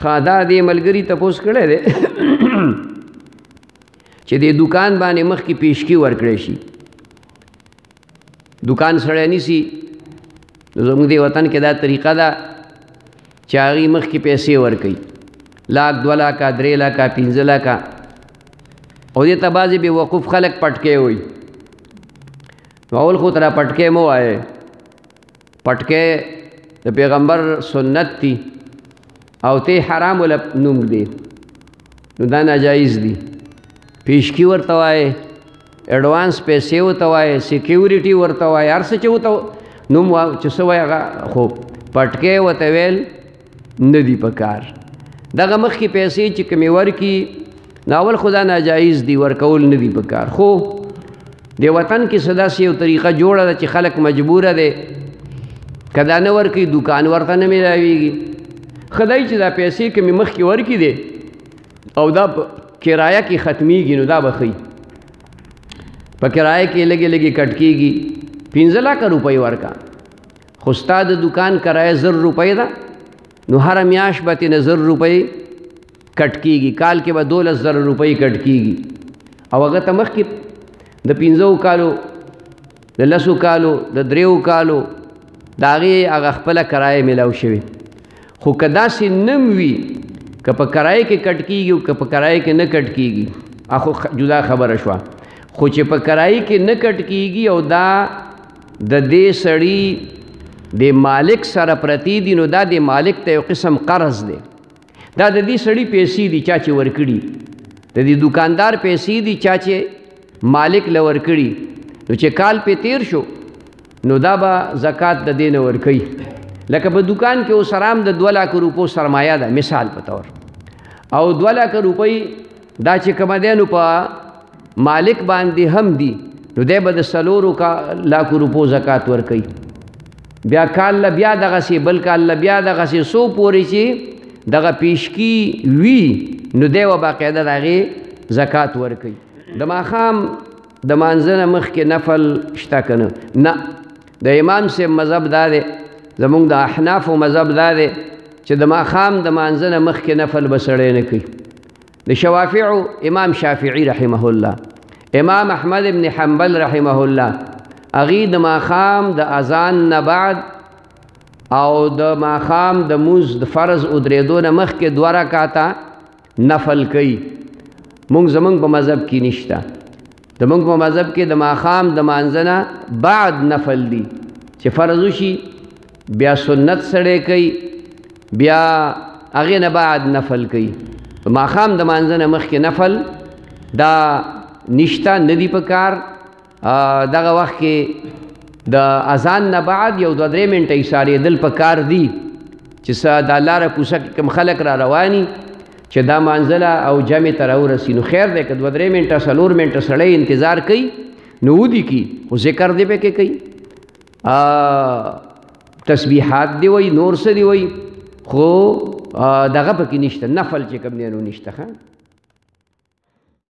دا دې ملګري تپوس کړی دی چې دې دکان باندې مخکې پیشکي ورکړی شي دکان سړی نیسي زموږ دې وطن کې دا طریقه ده چې هغې مخکې پیسې ورکوي 1,00,000 2 لکه 3 لکه 15 لکه او دې ته بعضې بې وقوف خلک پټکې وایي نو اول خو ته را پټکې مه وایې پټکې د پیغمبر سنت دي او ته حرام ول نوم دی نو دا ناجایز دي پیشکی ورته وایې ایڈوانس پیسې ورته وایې سیکیورټي ورته وایې هر څه چې ورته نوم چې څه وایي هغه خو پټکې ورته ویل نه دي پکار دغه مخکې پیسې چې کومې ورکي ناول خدا ناجایز دي ورکول نه دي پکار خو د وطن کې څه داسې یو طریقه جوړه ده چې خلک مجبوره دی که دا نه ورکوي دکان ورته نه میلاویږي خدای چې دا پیسې کومې مخکې ورکي دی او دا کرایه کې ختمیږي نو دا به ښي په کرایه کې لږې لږې کټ کېږي 15 لکه روپۍ ورکا خو ستا د دکان کرایه 1,000 روپۍ ده نو هره میاشت به ترېنه 1,000 روپۍ کټ کېږي کال کې به 12,000 روپۍ کټ کېږي او هغه ته مخکې د 15 کالو د 10 کالو د 3 کالو د هغې هغه خپله کرایه میلاو شوې خو که داسې نم وي که په کرایه کې کټ کېږي او که په کرایه کې نه کټ کېږي خو جدا خبره شوه خو چې په کرایه کې نه کټ کېږي او دا د دې سړي د مالک سره پرتی دي نو دا د مالک ته یو قسم قرض دی دا د دې سړي پیسې دي چا چې ورکړي د دې دکاندار پیسې دي چا چې مالک له ورکړي نو چې کال پې تیر شو نو دا به زکات د دې نه ورکوي لکه په دکان کې اوس ارام د 2 لک روپو سرمایه ده مثال په طور او 2 لک روپۍ دا چې کومه دی نو په مالک باندې هم دي نو دی به د 4 لک روپو زکات ورکوي بیا کال له بیا دغسې بل کال له بیا دغسې څو پورې چې دغه پیشکي وي نو دی به باقاعده د هغې زکات ورکوي د ماښام د مانځه نه مخکې نفل شته که نه د امام صاحب مذهب دا دی زمونږ د احنافو مذهب دا دی چې د ماښام د مانځه نه مخکې نفل به سړی نه کوي د شوافعو امام شافعي رحمه الله امام احمد ابن حنبل رحمه الله هغې د ماښام د اذان نه بعد او د ماښام د مونځ د فرض ودرېدو نه مخکې 2 رکعته نفل کوي زمونږ په مذهب کې نشته زمونږ په مذهب کې د ماښام د مانځه نه بعد نفل دي چې فرض وشي بیا سنت سړی کوي بیا هغې نه بعد نفل کوي ماښام د مانځه نه مخکې نفل دا نشته نه دي په کار دغه وخت کې د اذان نه بعد یو 2-3 منټه ایسارېدل په کار دي چې څه دا لاره کوڅه کې کوم خلک را رواني چې دا مانځله او جمع ته راورسي نو خیر دی که 2-3 منټه 4 منټه سړی انتظار کوي نو ودي کي خو ذکر دی پکې کوي تسبیحات دی وایي نور څه دی وایي خو دغه پکې نشته نفل چې کوم دی نو نشته